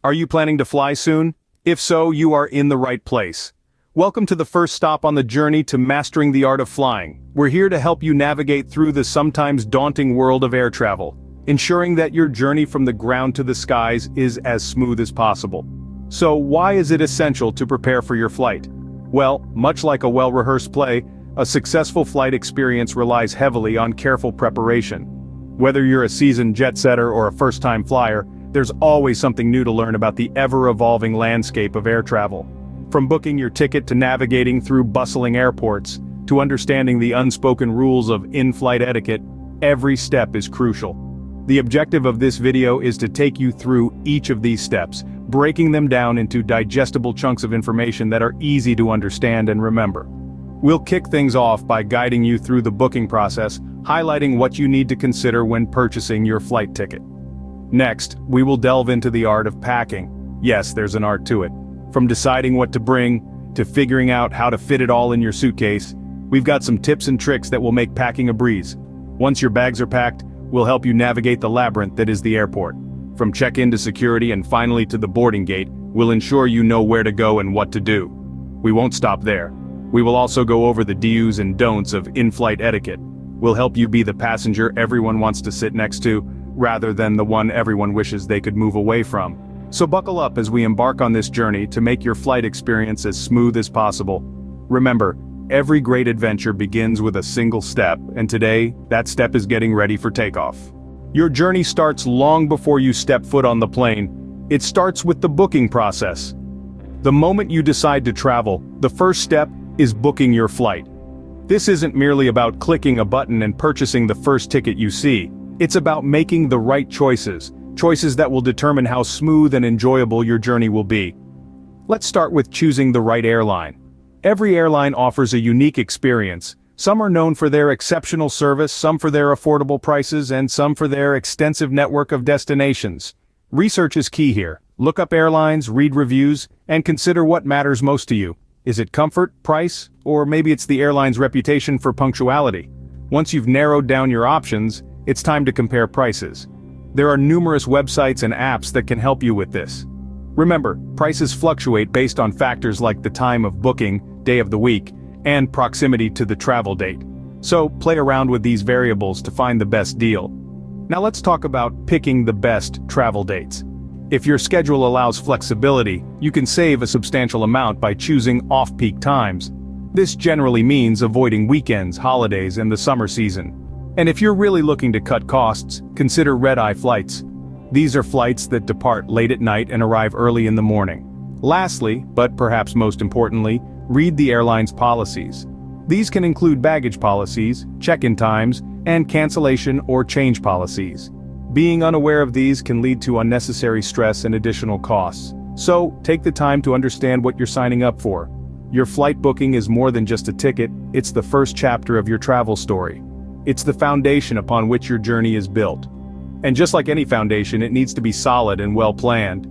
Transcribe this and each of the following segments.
Are you planning to fly soon? If so, you are in the right place. Welcome to the first stop on the journey to mastering the art of flying. We're here to help you navigate through the sometimes daunting world of air travel, ensuring that your journey from the ground to the skies is as smooth as possible. So why is it essential to prepare for your flight? Well, much like a well-rehearsed play, a successful flight experience relies heavily on careful preparation. Whether you're a seasoned jet setter or a first-time flyer, there's always something new to learn about the ever-evolving landscape of air travel. From booking your ticket to navigating through bustling airports, to understanding the unspoken rules of in-flight etiquette, every step is crucial. The objective of this video is to take you through each of these steps, breaking them down into digestible chunks of information that are easy to understand and remember. We'll kick things off by guiding you through the booking process, highlighting what you need to consider when purchasing your flight ticket. Next, we will delve into the art of packing. Yes, there's an art to it. From deciding what to bring, to figuring out how to fit it all in your suitcase, we've got some tips and tricks that will make packing a breeze. Once your bags are packed, we'll help you navigate the labyrinth that is the airport. From check-in to security and finally to the boarding gate, we'll ensure you know where to go and what to do. We won't stop there. We will also go over the do's and don'ts of in-flight etiquette. We'll help you be the passenger everyone wants to sit next to, rather than the one everyone wishes they could move away from. So buckle up as we embark on this journey to make your flight experience as smooth as possible. Remember, every great adventure begins with a single step, and today, that step is getting ready for takeoff. Your journey starts long before you step foot on the plane. It starts with the booking process. The moment you decide to travel, the first step is booking your flight. This isn't merely about clicking a button and purchasing the first ticket you see. It's about making the right choices that will determine how smooth and enjoyable your journey will be. Let's start with choosing the right airline. Every airline offers a unique experience. Some are known for their exceptional service, some for their affordable prices, and some for their extensive network of destinations. Research is key here. Look up airlines, read reviews, and consider what matters most to you. Is it comfort, price, or maybe it's the airline's reputation for punctuality? Once you've narrowed down your options, it's time to compare prices. There are numerous websites and apps that can help you with this. Remember, prices fluctuate based on factors like the time of booking, day of the week, and proximity to the travel date. So, play around with these variables to find the best deal. Now let's talk about picking the best travel dates. If your schedule allows flexibility, you can save a substantial amount by choosing off-peak times. This generally means avoiding weekends, holidays, and the summer season. And if you're really looking to cut costs, consider red-eye flights. These are flights that depart late at night and arrive early in the morning. Lastly, but perhaps most importantly, read the airline's policies. These can include baggage policies, check-in times, and cancellation or change policies. Being unaware of these can lead to unnecessary stress and additional costs. So, take the time to understand what you're signing up for. Your flight booking is more than just a ticket, it's the first chapter of your travel story. It's the foundation upon which your journey is built. And just like any foundation, it needs to be solid and well planned.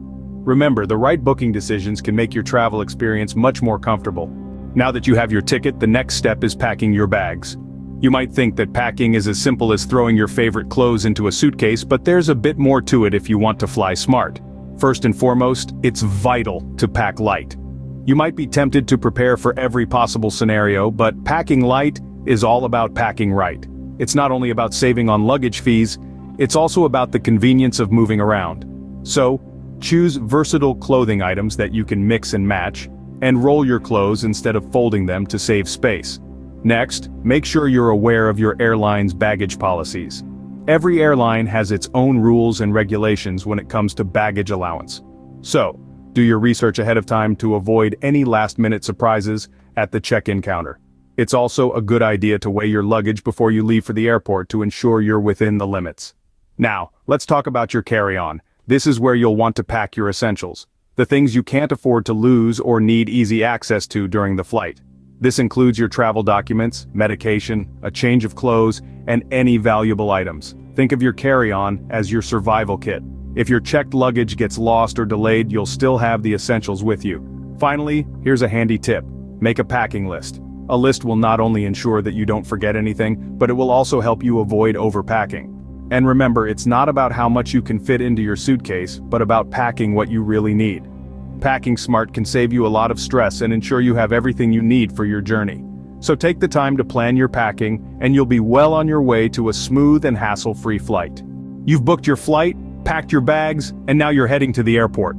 Remember, the right booking decisions can make your travel experience much more comfortable. Now that you have your ticket, the next step is packing your bags. You might think that packing is as simple as throwing your favorite clothes into a suitcase, but there's a bit more to it if you want to fly smart. First and foremost, it's vital to pack light. You might be tempted to prepare for every possible scenario, but packing light is all about packing right. It's not only about saving on luggage fees, it's also about the convenience of moving around. So, choose versatile clothing items that you can mix and match, and roll your clothes instead of folding them to save space. Next, make sure you're aware of your airline's baggage policies. Every airline has its own rules and regulations when it comes to baggage allowance. So, do your research ahead of time to avoid any last-minute surprises at the check-in counter. It's also a good idea to weigh your luggage before you leave for the airport to ensure you're within the limits. Now, let's talk about your carry-on. This is where you'll want to pack your essentials. The things you can't afford to lose or need easy access to during the flight. This includes your travel documents, medication, a change of clothes, and any valuable items. Think of your carry-on as your survival kit. If your checked luggage gets lost or delayed, you'll still have the essentials with you. Finally, here's a handy tip. Make a packing list. A list will not only ensure that you don't forget anything, but it will also help you avoid overpacking. And remember, it's not about how much you can fit into your suitcase, but about packing what you really need. Packing smart can save you a lot of stress and ensure you have everything you need for your journey. So take the time to plan your packing, and you'll be well on your way to a smooth and hassle-free flight. You've booked your flight, packed your bags, and now you're heading to the airport.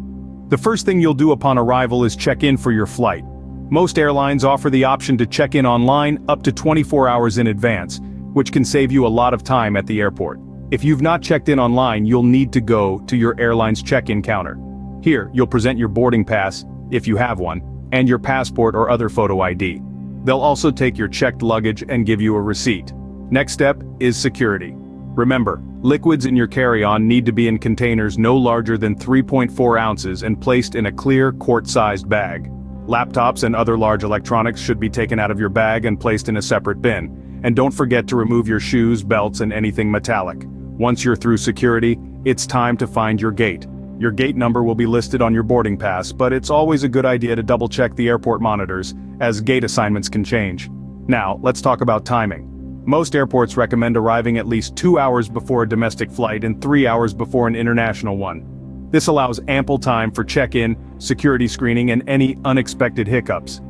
The first thing you'll do upon arrival is check in for your flight. Most airlines offer the option to check in online up to 24 hours in advance, which can save you a lot of time at the airport. If you've not checked in online, you'll need to go to your airline's check-in counter. Here, you'll present your boarding pass, if you have one, and your passport or other photo ID. They'll also take your checked luggage and give you a receipt. Next step is security. Remember, liquids in your carry-on need to be in containers no larger than 3.4 ounces and placed in a clear, quart-sized bag. Laptops and other large electronics should be taken out of your bag and placed in a separate bin. And don't forget to remove your shoes, belts, and anything metallic. Once you're through security, it's time to find your gate. Your gate number will be listed on your boarding pass, but it's always a good idea to double-check the airport monitors, as gate assignments can change. Now, let's talk about timing. Most airports recommend arriving at least 2 hours before a domestic flight and 3 hours before an international one. This allows ample time for check-in, security screening, and any unexpected hiccups.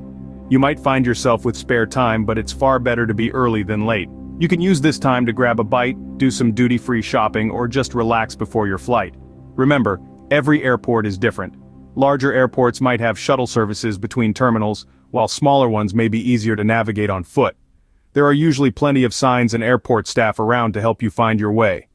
You might find yourself with spare time, but it's far better to be early than late. You can use this time to grab a bite, do some duty-free shopping, or just relax before your flight. Remember, every airport is different. Larger airports might have shuttle services between terminals, while smaller ones may be easier to navigate on foot. There are usually plenty of signs and airport staff around to help you find your way.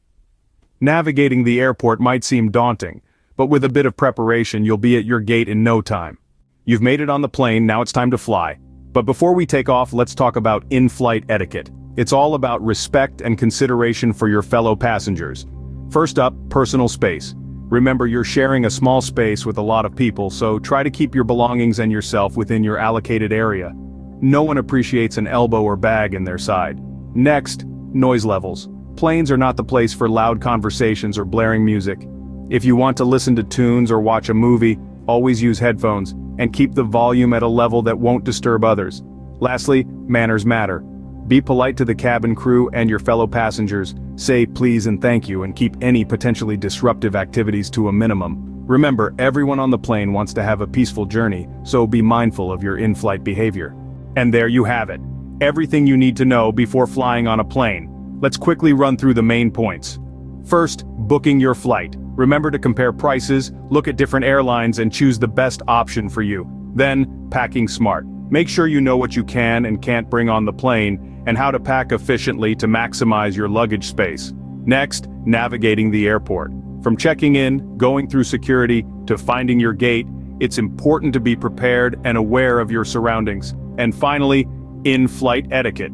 Navigating the airport might seem daunting, but with a bit of preparation you'll be at your gate in no time. You've made it on the plane, now it's time to fly. But before we take off, let's talk about in-flight etiquette. It's all about respect and consideration for your fellow passengers. First up, personal space. Remember, you're sharing a small space with a lot of people, so try to keep your belongings and yourself within your allocated area. No one appreciates an elbow or bag in their side. Next, noise levels. Planes are not the place for loud conversations or blaring music. If you want to listen to tunes or watch a movie, always use headphones, and keep the volume at a level that won't disturb others. Lastly, manners matter. Be polite to the cabin crew and your fellow passengers, say please and thank you, and keep any potentially disruptive activities to a minimum. Remember, everyone on the plane wants to have a peaceful journey, so be mindful of your in-flight behavior. And there you have it. Everything you need to know before flying on a plane. Let's quickly run through the main points. First, booking your flight. Remember to compare prices, look at different airlines, and choose the best option for you. Then, packing smart. Make sure you know what you can and can't bring on the plane, and how to pack efficiently to maximize your luggage space. Next, navigating the airport. From checking in, going through security, to finding your gate, it's important to be prepared and aware of your surroundings. And finally, in-flight etiquette.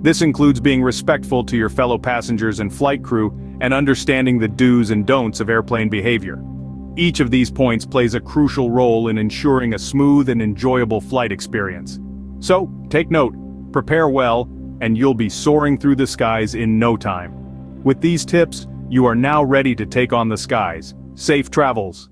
This includes being respectful to your fellow passengers and flight crew, and understanding the do's and don'ts of airplane behavior. Each of these points plays a crucial role in ensuring a smooth and enjoyable flight experience. So, take note, prepare well, and you'll be soaring through the skies in no time. With these tips, you are now ready to take on the skies. Safe travels!